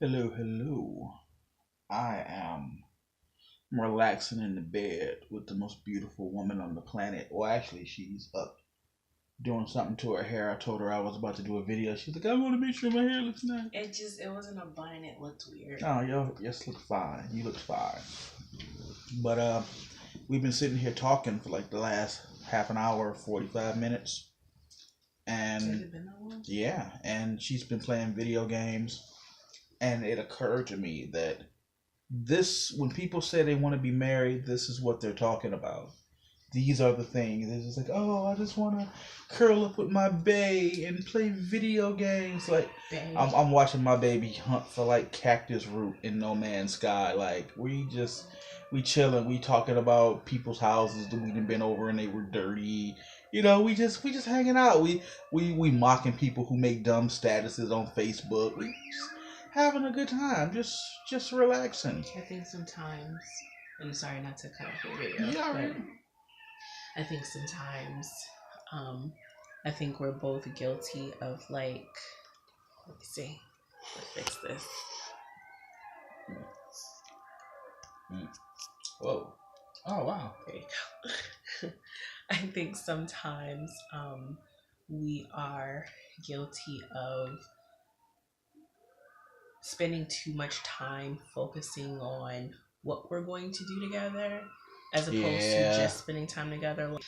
Hello, hello. I am relaxing in the bed with the most beautiful woman on the planet. Well, actually, she's up doing something to her hair. I told her I was about to do a video. She's like, I want to make sure my hair looks nice. It wasn't a bun. It looked weird. Oh, yo, yes, look fine. You look fine. But we've been sitting here talking for like the last half an hour, 45 minutes, Has and it been that long? yeah, and she's been playing video games, and it occurred to me that when people say they want to be married, this is what they're talking about. These are the things. It's just like, oh, I just want to curl up with my bae and play video games. Like, Babe. I'm watching my baby hunt for like cactus root in No Man's Sky. Like, we chilling. We talking about people's houses that we done been over and they were dirty. We just hanging out. We mocking people who make dumb statuses on Facebook. We just having a good time. Just relaxing. I think sometimes, I'm sorry not to cut off your video, Yeah, but right. I think sometimes, I think we're both guilty of like, let me see, let's fix this. Whoa. Oh wow. There you go. I think sometimes we are guilty of spending too much time focusing on what we're going to do together as opposed to just spending time together. Like,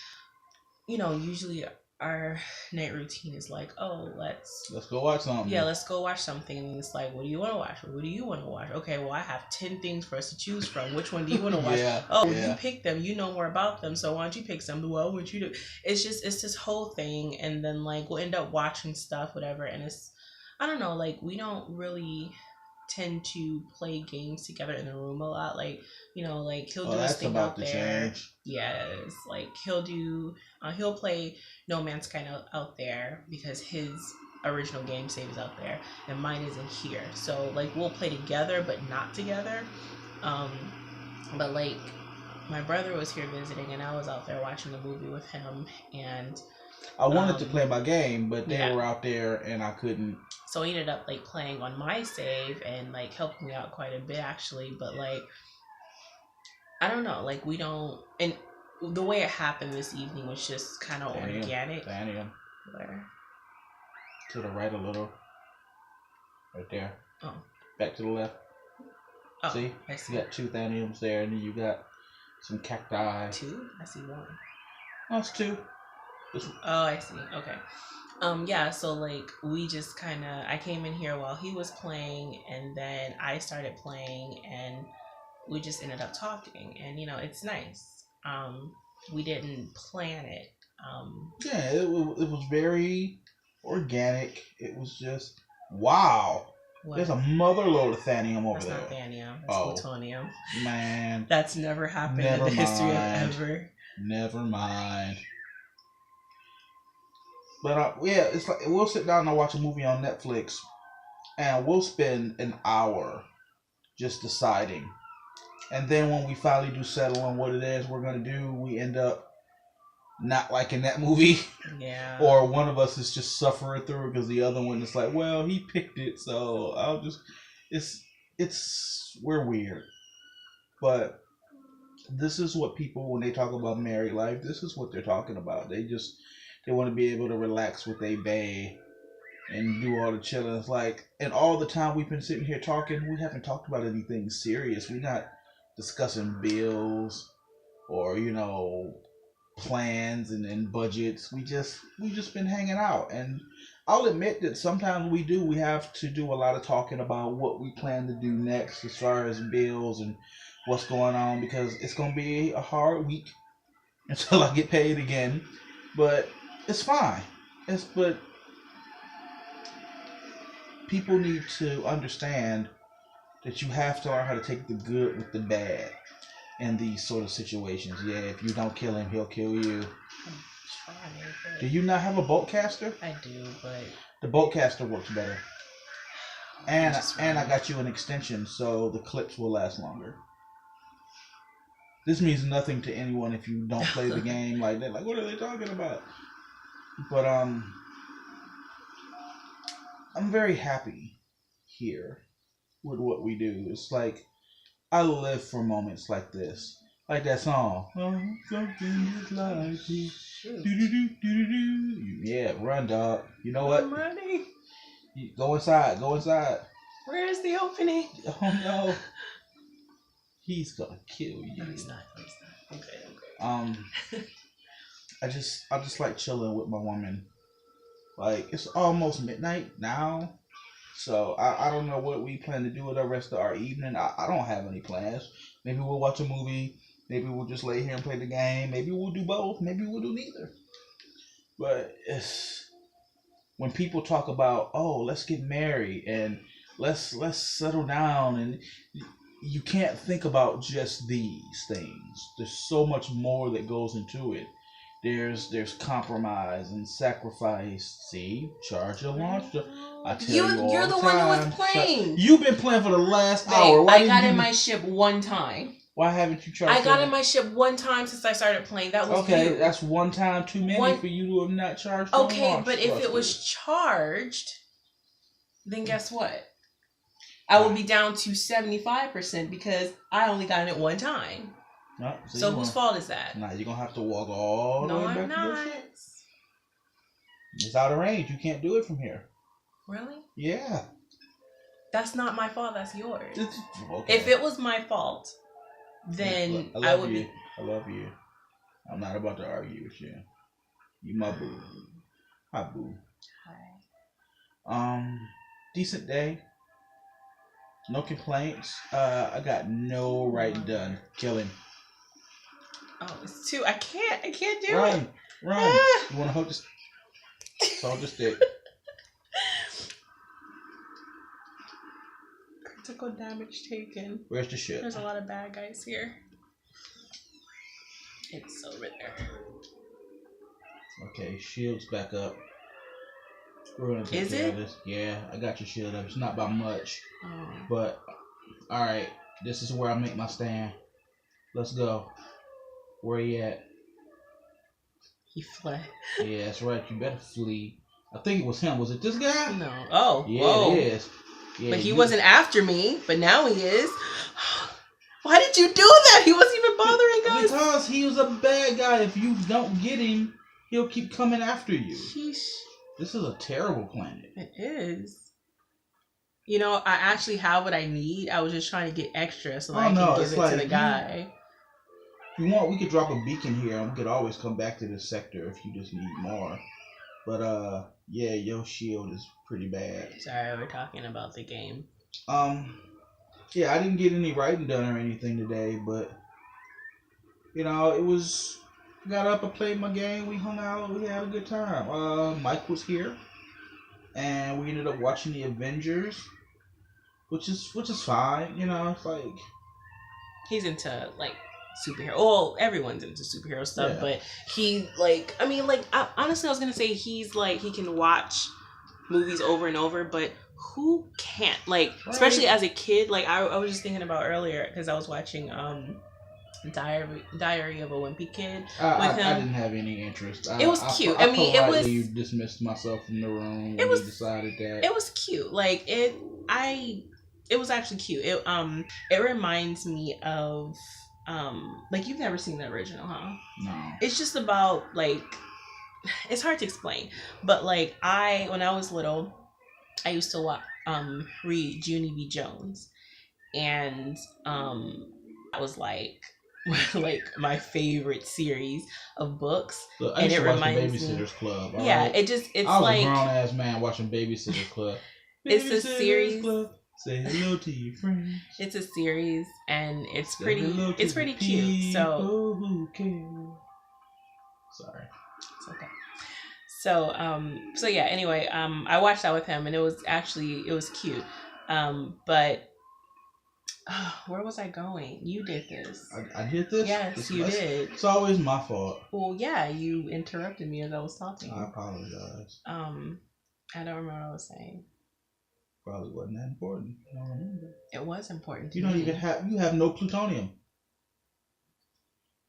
usually our night routine is like, oh, let's go watch something. Yeah, let's go watch something. And it's like, what do you want to watch? What do you want to watch? Okay, well, I have 10 things for us to choose from. Which one do you want to watch? You pick them. You know more about them. So why don't you pick some? Well, what you do? It's this whole thing. And then, like, we'll end up watching stuff, whatever. And I don't know, like, we don't really tend to play games together in the room a lot. Like, like he'll do his thing out there. Yes, like he'll play No Man's Sky out there because his original game save is out there and mine isn't here. So like we'll play together but not together. But like my brother was here visiting and I was out there watching the movie with him, and I wanted to play my game, but they were out there and I couldn't. So he ended up like playing on my save and like helping me out quite a bit actually. But like, I don't know, like we don't, and the way it happened this evening was just kind of organic. Where? To the right a little. Right there. Oh. Back to the left. Oh, see? I see. You got 2 Thaniums there, and then you got some cacti. 2? I see 1. Oh, it's 2. Oh, I see. Okay. Yeah, so like we just I came in here while he was playing and then I started playing and we just ended up talking and it's nice. We didn't plan it. Yeah, it was very organic. It was just wow. What? There's a mother load of Thanium over there. That's not Thanium. It's plutonium. Man. That's never happened in the history of ever. Never mind. But yeah, it's like we'll sit down and watch a movie on Netflix, and we'll spend an hour just deciding. And then when we finally do settle on what it is we're gonna do, we end up not liking that movie. Yeah. Or one of us is just suffering through it because the other one is like, well, he picked it, so I'll just. We're weird, but this is what people, when they talk about married life, this is what they're talking about. They want to be able to relax with their bae and do all the chilling. It's like, and all the time we've been sitting here talking, we haven't talked about anything serious. We're not discussing bills or plans and budgets. We just been hanging out, and I'll admit that sometimes we have to do a lot of talking about what we plan to do next as far as bills and what's going on, because it's gonna be a hard week until I get paid again. But it's fine. But people need to understand that you have to learn how to take the good with the bad in these sort of situations. Yeah, if you don't kill him, he'll kill you. Do you not have a Boltcaster? I do, but the Boltcaster works better. And I got you an extension, so the clips will last longer. This means nothing to anyone if you don't play the game like that. Like, what are they talking about? But I'm very happy here. with what we do. It's like I live for moments like this. Like that song. Oh, something is like this. Yeah, run, dog. You know what? I'm running. Go inside. Go inside. Where's the opening? Oh no. He's gonna kill you. No, he's not. No, he's not. Okay. I just like chilling with my woman. Like it's almost midnight now. So I don't know what we plan to do with the rest of our evening. I don't have any plans. Maybe we'll watch a movie. Maybe we'll just lay here and play the game. Maybe we'll do both. Maybe we'll do neither. But it's when people talk about, oh, let's get married and let's settle down, and you can't think about just these things. There's so much more that goes into it. There's compromise and sacrifice. See, charge your launcher. I tell you all you're the one who was playing. You've been playing for the last hour. Why I got in my ship one time. Why haven't you charged? I got in my ship one time since I started playing. That was okay. you. That's one time too many for you to have not charged. Okay, but if it was charged, then guess what? I will be down to 75% because I only got in it one time. No, so whose fault is that? Nah, you're gonna have to walk all the way back to your ship. It's out of range. You can't do it from here. Really? Yeah. That's not my fault. That's yours. Okay. If it was my fault, then I would be. I love you. I'm not about to argue with you. You my boo. Hi, boo. Hi. Decent day. No complaints. I got no writing done. Killing. Oh, it's two. I can't do Run. it. Run. You want to hold this? Hold the stick. Critical damage taken. Where's the ship? There's a lot of bad guys here. It's over there. Okay, shield's back up. We're gonna take care of this. Yeah, I got your shield up. It's not by much. Oh. But, alright. This is where I make my stand. Let's go. Where he at? He fled. Yeah, that's right. You better flee. I think it was him. Was it this guy? No. Oh. Yeah, whoa. it is. Yeah, but he wasn't after me, but now he is. Why did you do that? He wasn't even bothering us. Because he was a bad guy. If you don't get him, he'll keep coming after you. Sheesh. This is a terrible planet. It is. You know, I actually have what I need. I was just trying to get extra so that I can give it to the guy. If you want, we could drop a beacon here and we could always come back to this sector if you just need more. But, yeah, your shield is pretty bad. Sorry, we're talking about the game. Yeah, I didn't get any writing done or anything today, but, you know, it was... Got up and played my game. We hung out. We had a good time. Mike was here, and we ended up watching the Avengers, which is fine. You know, it's like he's into like superhero. Well, everyone's into superhero stuff, yeah. But he like. I mean, like honestly, I was gonna say he's like he can watch movies over and over, but who can't? Like, right. Especially as a kid. Like I was just thinking about earlier because I was watching Diary of a Wimpy Kid. I didn't have any interest. It was cute. I mean, it was. You dismissed myself from the room. It was. You decided that it was cute. Like it. It was actually cute. It reminds me of like you've never seen the original, huh? No. It's just about like. It's hard to explain, but like when I was little, I used to read Junie B. Jones, and that was like my favorite series of books. Look, and it reminds me Babysitter's Club. Yeah, right? I was a grown ass man watching Babysitter's Club. It's a series. Club. Say hello to your friends. It's a series, and it's pretty cute. So who care? Sorry. It's okay. So yeah. Anyway, I watched that with him, and it was cute. But. Where was I going? You did this. I did this? Yes, you did. It's always my fault. Well, yeah, you interrupted me as I was talking. I apologize. I don't remember what I was saying. Probably wasn't that important. I don't remember. It was important to you me. You have no plutonium.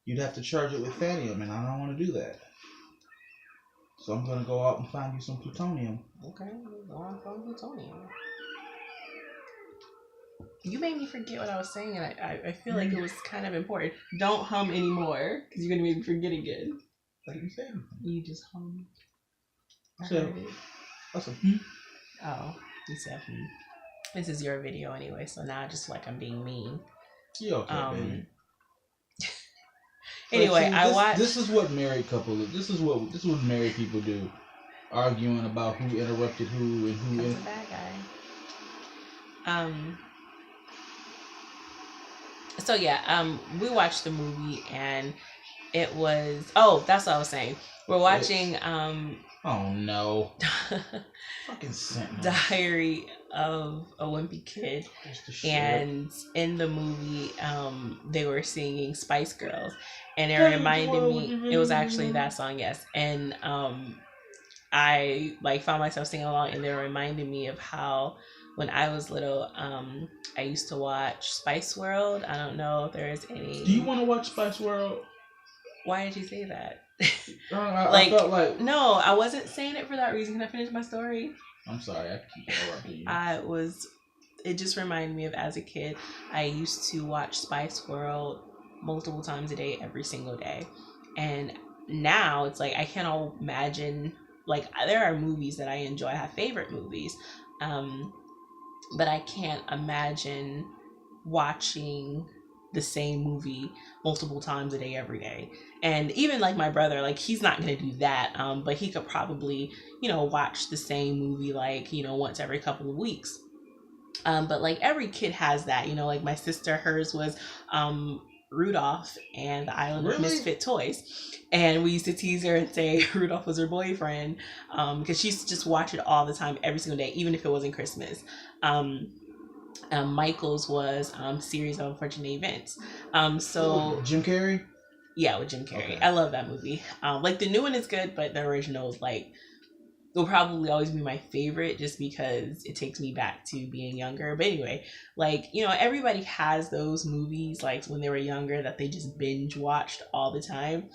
You'd have to charge it with thanium, and I don't want to do that. So I'm going to go out and find you some plutonium. Okay, go on, find plutonium. You made me forget what I was saying, and I feel like it was kind of important. Don't hum anymore, because you're gonna make me forget again. What you saying? You just hum. I So, heard it. That's a Oh, you said This is your video anyway, so now I just feel like I'm being mean. Yeah, okay, baby. Anyway, I watched. This is what married couples. This is what married people do, arguing about who interrupted who and who. That's a bad guy. So yeah, we watched the movie and it was. Oh, that's what I was saying. We're watching. Oh no. Fucking Sentinel. Diary of a Wimpy Kid, and in the movie, they were singing Spice Girls, and it reminded me. It was actually that song, yes, and I like found myself singing along, and they reminded me of how when I was little, I used to watch Spice World. I don't know if there is any. Do you want to watch Spice World? Why did you say that? I felt like no, I wasn't saying it for that reason. Can I finish my story? I'm sorry, I keep interrupting you. It just reminded me of as a kid, I used to watch Spice World multiple times a day, every single day. And now it's like, I can't imagine, like, there are movies that I enjoy, I have favorite movies. But I can't imagine watching the same movie multiple times a day every day. And even like my brother, like he's not gonna do that, but he could probably, watch the same movie like, once every couple of weeks. But like every kid has that, like my sister, hers was Rudolph and the Island of Misfit Toys, and we used to tease her and say Rudolph was her boyfriend, because she used to just watch it all the time, every single day, even if it wasn't Christmas. Michael's was Series of Unfortunate Events. So Jim Carrey? Yeah, with Jim Carrey. Okay. I love that movie. Like the new one is good, but the original is like will probably always be my favorite just because it takes me back to being younger. But anyway, like, everybody has those movies like when they were younger that they just binge watched all the time.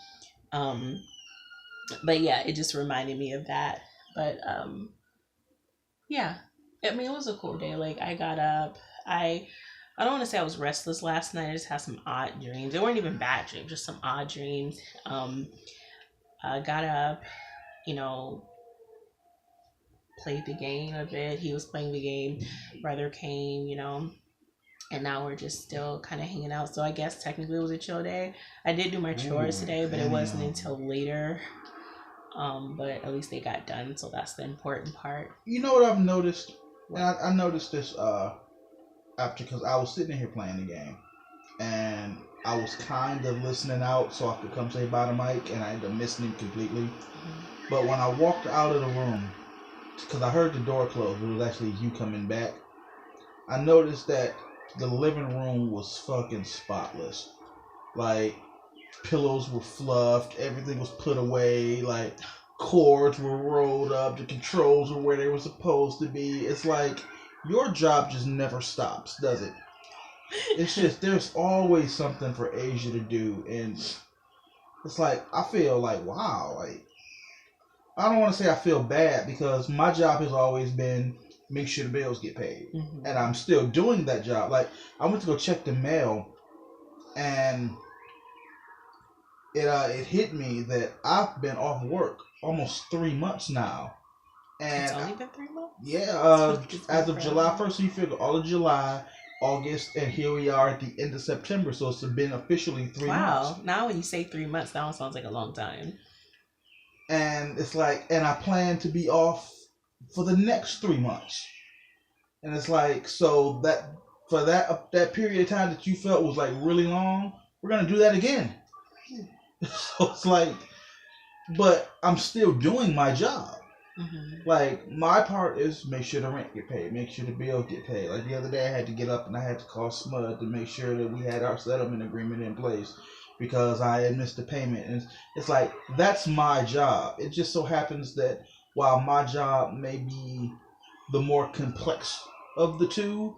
But yeah, it just reminded me of that. But yeah. I mean, it was a cool day. Like I got up. I don't want to say I was restless last night. I just had some odd dreams. They weren't even bad dreams, just some odd dreams. I got up, played the game a bit. He was playing the game. Brother came, and now we're just still kind of hanging out. So I guess technically it was a chill day. I did do my chores today, but it wasn't until later. But at least they got done, so that's the important part. You know what I've noticed? And I noticed this after, because I was sitting here playing the game, and I was kind of listening out so I could come say bye to Mike, and I ended up missing him completely. Mm-hmm. But when I walked out of the room, because I heard the door close, it was actually you coming back, I noticed that the living room was fucking spotless. Like, pillows were fluffed, everything was put away, like, cords were rolled up, the controls were where they were supposed to be. It's like, your job just never stops, does it? It's just, there's always something for Asia to do, and it's like, I feel like, wow, like, I don't want to say I feel bad, because my job has always been make sure the bills get paid. Mm-hmm. And I'm still doing that job. Like, I went to go check the mail, and it hit me that I've been off work almost 3 months now. And it's only been 3 months? Yeah, as of July 1st, so you figure all of July, August, and here we are at the end of September, so it's been officially 3 months. Wow, now when you say 3 months, that one sounds like a long time. And it's like, and I plan to be off for the next 3 months. And it's like, so that, for that period of time that you felt was like really long, we're going to do that again. So it's like, but I'm still doing my job. Mm-hmm. Like, my part is make sure the rent get paid, make sure the bill get paid. Like the other day I had to get up and I had to call SMUD to make sure that we had our settlement agreement in place because I had missed the payment. And it's like, that's my job. It just so happens that while my job may be the more complex of the two,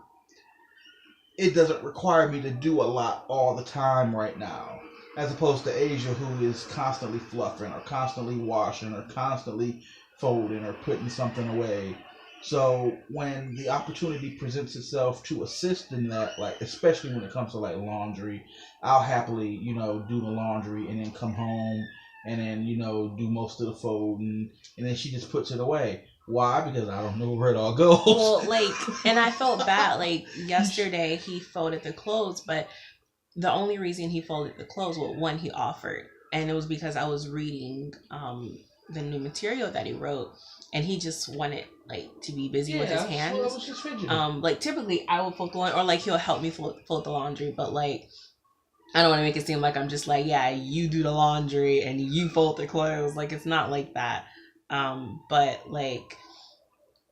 it doesn't require me to do a lot all the time right now. As opposed to Asia, who is constantly fluffing or constantly washing or constantly folding or putting something away. So when the opportunity presents itself to assist in that, like especially when it comes to like laundry, I'll happily, do the laundry and then come home and then, do most of the folding and then she just puts it away. Why? Because I don't know where it all goes. Well, and I felt bad. Like yesterday he folded the clothes, but the only reason he folded the clothes, well, one, he offered, and it was because I was reading the new material that he wrote, and he just wanted to be busy with his hands. So I was just fidgeting. Typically I will fold the laundry, or he'll help me fold the laundry, but I don't want to make it seem like I'm just yeah, you do the laundry and you fold the clothes. It's not like that. But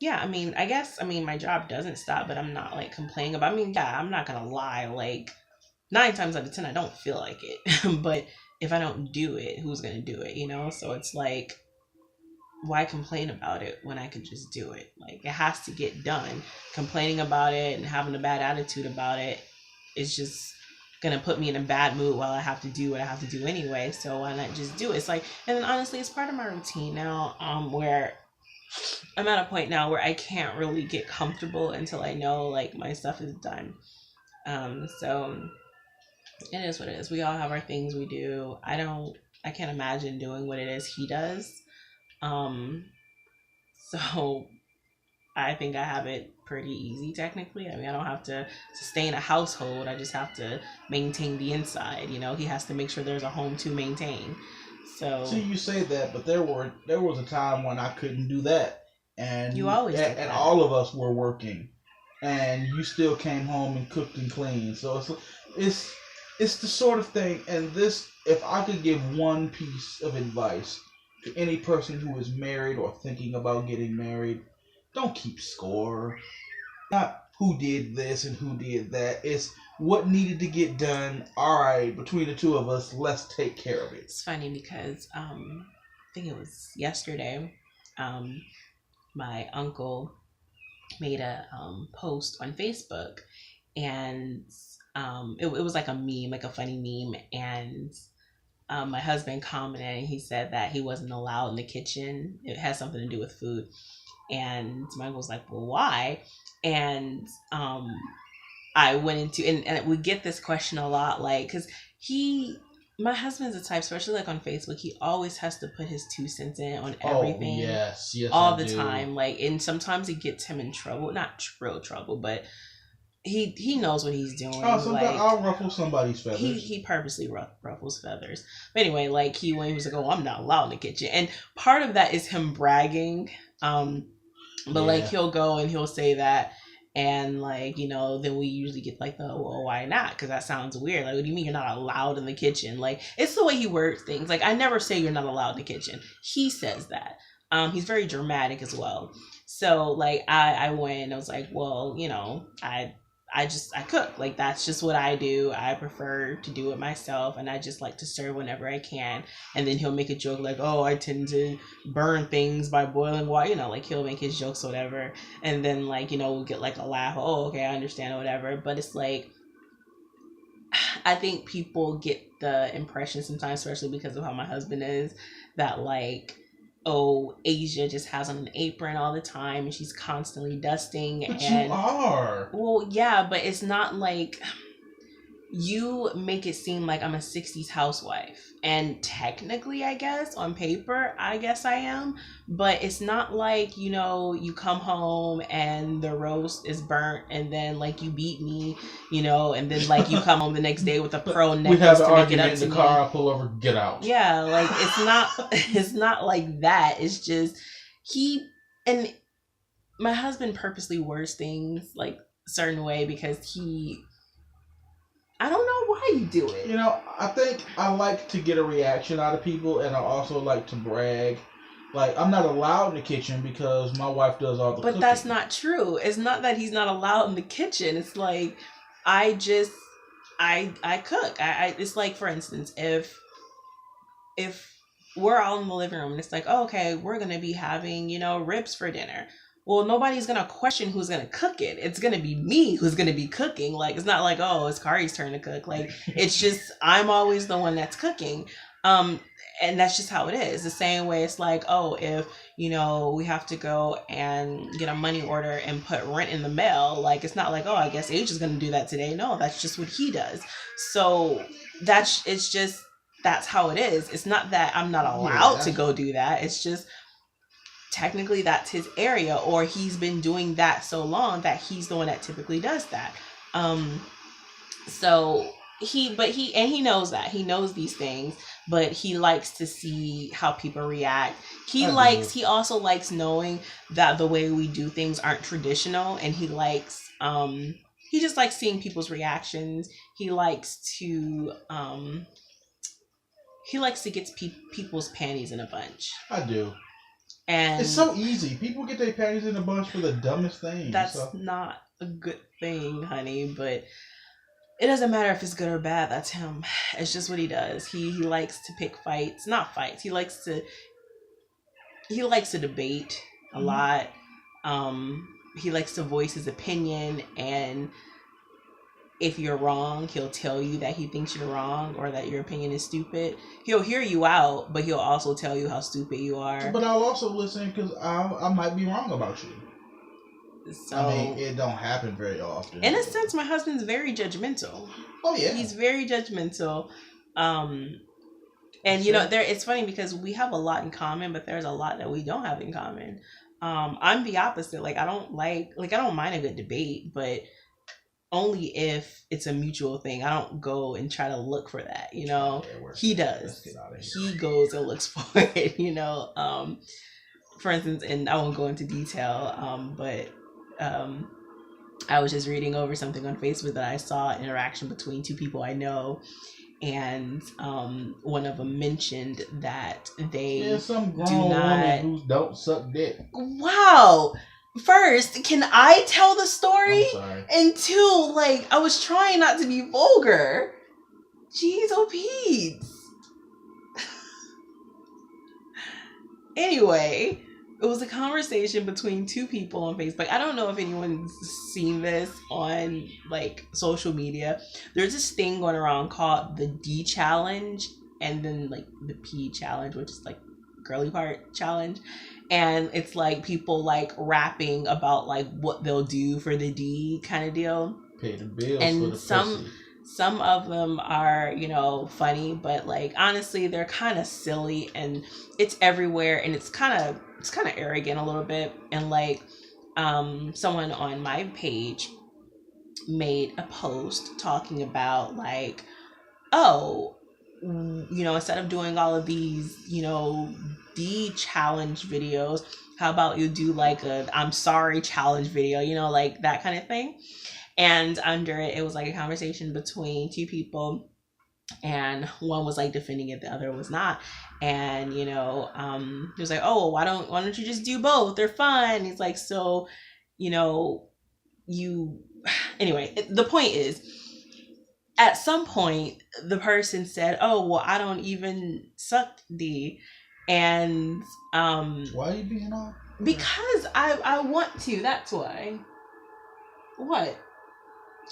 yeah, I mean my job doesn't stop, but I'm not complaining about. Yeah, I'm not gonna lie. 9 times out of 10, I don't feel like it. But if I don't do it, who's gonna do it? So it's why complain about it when I could just do it? It has to get done. Complaining about it and having a bad attitude about it is just gonna put me in a bad mood while I have to do what I have to do anyway. So why not just do it? It's and then honestly, it's part of my routine now. Where I'm at a point now where I can't really get comfortable until I know my stuff is done. So it is what it is. We all have our things we do. I can't imagine doing what it is he does. So I think I have it pretty easy technically. I don't have to sustain a household. I just have to maintain the inside. He has to make sure there's a home to maintain. So see, you say that, but there was a time when I couldn't do that, and you always did that. And all of us were working, and you still came home and cooked and cleaned. So it's the sort of thing. And this, if I could give one piece of advice to any person who is married or thinking about getting married, don't keep score. Not who did this and who did that. It's what needed to get done. All right, between the two of us, let's take care of it. It's funny because I think it was yesterday, my uncle made a post on Facebook, and it was a meme, a funny meme, and my husband commented, and he said that he wasn't allowed in the kitchen. It has something to do with food. And my uncle was like, well, why? And I went into, and we get this question a lot, because my husband's the type, especially on Facebook, he always has to put his 2 cents in on everything. Oh, yes, all the time. And sometimes it gets him in trouble. Not real trouble, but he knows what he's doing. Oh, sometimes I'll ruffle somebody's feathers. He purposely ruffles feathers. But anyway, when he was like, oh, I'm not allowed in the kitchen. And part of that is him bragging. But he'll go and he'll say that, and then we usually get the, well, why not? Because that sounds weird. What do you mean you're not allowed in the kitchen? It's the way he words things. I never say you're not allowed in the kitchen. He says that. He's very dramatic as well. So I went and I was like, well, I cook. That's just what I do. I prefer to do it myself, and I just like to serve whenever I can. And then he'll make a joke oh, I tend to burn things by boiling water. He'll make his jokes or whatever. And then we'll get a laugh. Oh, okay, I understand or whatever. But it's I think people get the impression sometimes, especially because of how my husband is, that oh, Asia just has on an apron all the time and she's constantly dusting. But you are. Well, yeah, but it's not you make it seem like I'm a 60s housewife. And technically, I guess, on paper, I guess I am. But it's not you come home and the roast is burnt and then you beat me, and then you come home the next day with a pearl necklace to make it up to me. We have an argument in the car, I'll pull over, get out. Yeah, it's not like that. It's just and my husband purposely words things a certain way because I don't know why you do it. I think I like to get a reaction out of people, and I also like to brag. I'm not allowed in the kitchen because my wife does all the cooking. But that's not true. It's not that he's not allowed in the kitchen. It's I cook. It's for instance, if we're all in the living room and it's oh, okay, we're going to be having, ribs for dinner. Well, nobody's going to question who's going to cook it. It's going to be me who's going to be cooking. It's not oh, it's Kari's turn to cook. It's just, I'm always the one that's cooking. and that's just how it is. The same way it's like, oh, if, you know, we have to go and get a money order and put rent in the mail, like, it's not like, oh, I guess H is going to do that today. No, that's just what he does. So that's how it is. It's not that I'm not allowed to go do that. It's just technically that's his area, or he's been doing that so long that he's the one that typically does that. So he knows that. He knows these things, but he likes to see how people react. He also likes knowing that the way we do things aren't traditional, and he just likes seeing people's reactions. He likes to get people's panties in a bunch. I do. And it's so easy. People get their panties in a bunch for the dumbest things. That's not a good thing, honey, but it doesn't matter if it's good or bad. That's him. It's just what he does. He likes to pick fights. Not fights. He likes to debate a lot. He likes to voice his opinion, and if you're wrong, he'll tell you that he thinks you're wrong or that your opinion is stupid. He'll hear you out, but he'll also tell you how stupid you are. But I'll also listen because I might be wrong about you. So, I mean, it don't happen very often. In a sense, my husband's very judgmental. Oh yeah, he's very judgmental. And you know, it's funny because we have a lot in common, but there's a lot that we don't have in common. I'm the opposite. Like I don't mind a good debate, but only if it's a mutual thing. I don't go and try to look for that. You know, he does. He goes and looks for it. You know, for instance, and I won't go into detail, but. I was just reading over something on Facebook that I saw an interaction between two people I know, and one of them mentioned that they some grown woman who don't suck dick. Wow. First, can I tell the story? I'm sorry. And two, like, I was trying not to be vulgar. Jeez, oh Pete. Anyway. It was a conversation between two people on Facebook. I don't know if anyone's seen this on like social media. There's this thing going around called the D challenge, and then like the P challenge, which is like girly part challenge. And it's like people like rapping about like what they'll do for the D kind of deal. Pay the bills and for the pussy. Some of them are, you know, funny, but like honestly they're kind of silly, and it's everywhere, and it's kind of arrogant a little bit. And like someone on my page made a post talking about like, oh, you know, instead of doing all of these, you know, D challenge videos, how about you do like a I'm sorry challenge video, you know, like that kind of thing. And under it was like a conversation between two people, and one was like defending it, the other was not. And you know, he was like, oh, why don't you just do both? They're fun. He's like, so, you know, anyway, the point is, at some point the person said, oh, well, I don't even suck D. And why are you being off? Because I want to. That's why. What?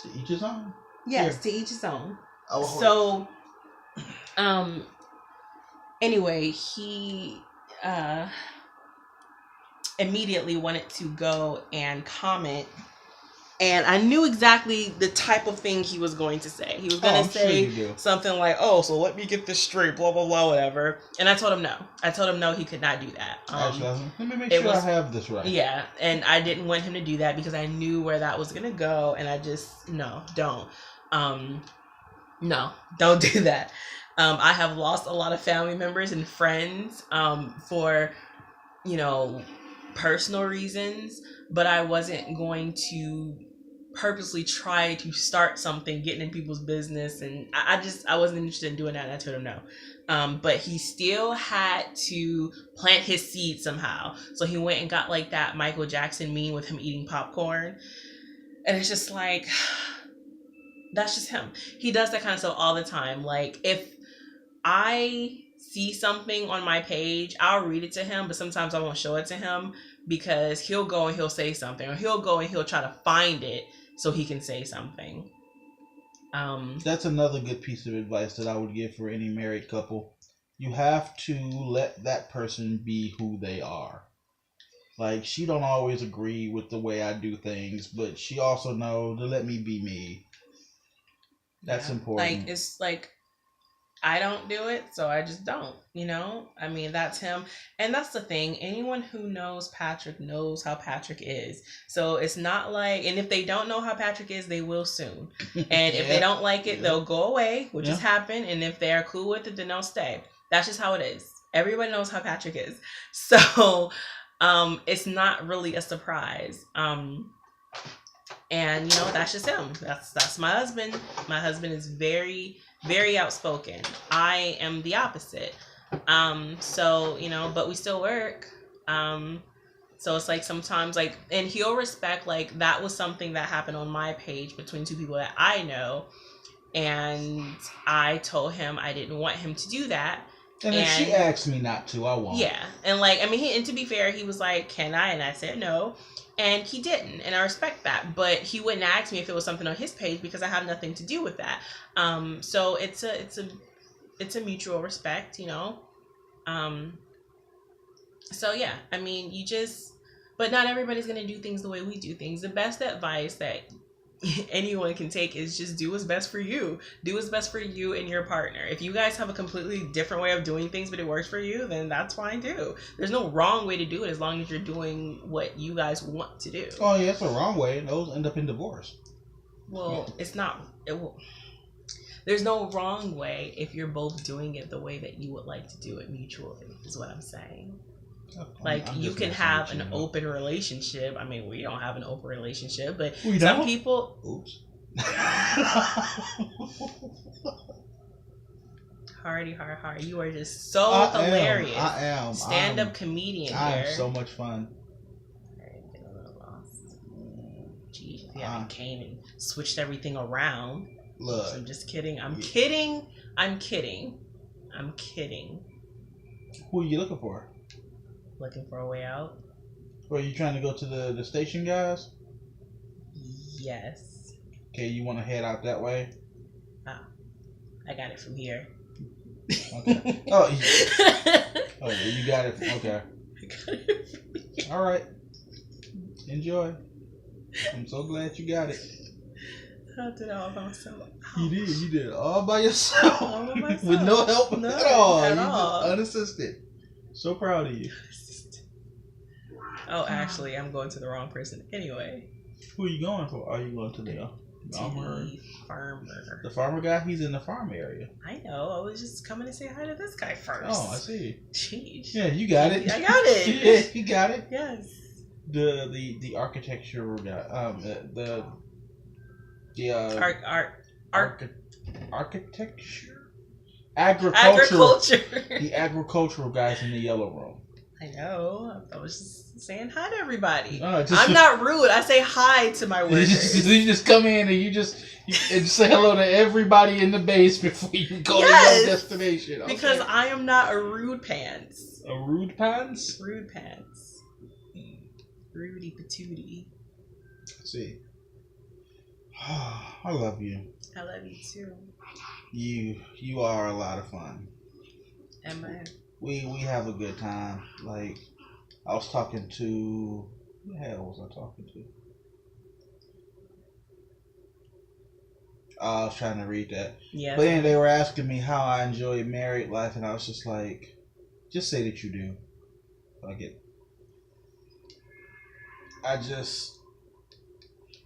To each his own. Yes, to each his own. Oh, so, anyway, he immediately wanted to go and comment, and I knew exactly the type of thing he was going to say. He was going to say something like, oh, so let me get this straight, blah, blah, blah, whatever. And I told him no. He could not do that. Let me make sure I have this right. Yeah, and I didn't want him to do that because I knew where that was going to go, and I just, no, don't. No, don't do that. I have lost a lot of family members and friends for, you know, personal reasons, but I wasn't going to purposely try to start something, getting in people's business, and I wasn't interested in doing that, and I told him no. But he still had to plant his seed somehow. So he went and got like that Michael Jackson meme with him eating popcorn. And it's just like, that's just him. He does that kind of stuff all the time. Like if I see something on my page, I'll read it to him, but sometimes I won't show it to him because he'll go and he'll say something, or he'll go and he'll try to find it so he can say something. That's another good piece of advice that I would give for any married couple. You have to let that person be who they are. Like, she don't always agree with the way I do things, but she also know to let me be me. That's important. Like, it's like, I don't do it, so I just don't, you know? I mean, that's him. And that's the thing. Anyone who knows Patrick knows how Patrick is. So it's not like, and if they don't know how Patrick is, they will soon. And if they don't like it, they'll go away, which has happened. And if they're cool with it, then they'll stay. That's just how it is. Everybody knows how Patrick is. So it's not really a surprise. And you know, that's just him. That's my husband. My husband is very, very outspoken. I am the opposite. So, you know, but we still work. So it's like sometimes like, and he'll respect, like, that was something that happened on my page between two people that I know. And I told him I didn't want him to do that. And if she asked me not to, I won't. Yeah. And like, I mean, and to be fair, he was like, can I? And I said no. And he didn't, and I respect that. But he wouldn't ask me if it was something on his page because I have nothing to do with that. So it's a mutual respect, you know. So yeah, I mean, but not everybody's gonna do things the way we do things. The best advice that anyone can take is just do what's best for you. Do what's best for you and your partner. If you guys have a completely different way of doing things, but it works for you, then that's fine too. There's no wrong way to do it as long as you're doing what you guys want to do. Oh yeah, it's a wrong way. Those end up in divorce. Well, it's not. There's no wrong way if you're both doing it the way that you would like to do it mutually, is what I'm saying. Like, you can have an open relationship. I mean, we don't have an open relationship, but some people... Oops. Hardy. You are just so hilarious. I am. Stand-up comedian I here. am so much fun. I've been a little lost. Geez, if you haven't came and switched everything around. Look. I'm just kidding. I'm kidding. Who are you looking for? Looking for a way out. Or are you trying to go to the station, guys? Yes. Okay, you want to head out that way? Oh, I got it from here. Okay. Oh, you got it. Okay. I got it from here. All right. Enjoy. I'm so glad you got it. I did it all by myself. You did it all by yourself. All by myself. With no help at all. At you all. Just unassisted. So proud of you. Oh, actually, I'm going to the wrong person. Anyway. Who are you going for? Are you going to the farmer? The farmer guy? He's in the farm area. I know. I was just coming to say hi to this guy first. Oh, I see. Jeez. Yeah, you got it. I got it. Yeah, you got it. Yes. The architectural guy. Architecture. Agriculture. The agricultural guys in the yellow room. I know. I was just saying hi to everybody. I'm not rude. I say hi to my workers. You just come in and you say hello to everybody in the base before you go to your destination. Okay. Because I am not a rude pants. A rude pants? Rude pants. Rudy patootie. See. I love you. I love you too. You are a lot of fun. Am I? We have a good time. Like, I was talking to... Who the hell was I talking to? I was trying to read that. Yeah. But then they were asking me how I enjoy married life, and I was just like, just say that you do. Like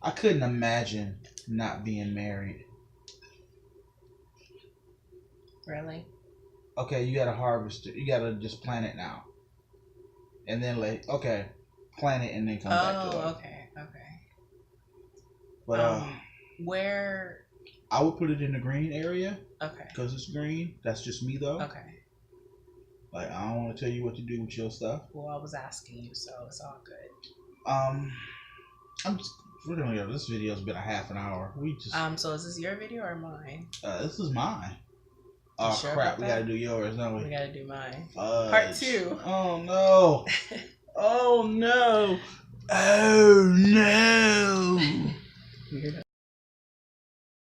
I couldn't imagine not being married. Really? Okay, you gotta harvest it. You gotta just plant it now. And then plant it and then come back to it. Okay. But where? I would put it in the green area. Okay. Because it's green. That's just me though. Okay. Like, I don't want to tell you what to do with your stuff. Well, I was asking you, so it's all good. I'm just... This video's been a half an hour. So is this your video or mine? This is mine. Oh sure crap! We gotta do yours, don't we? We gotta do mine. Part 2. Oh no! Oh no! Oh no!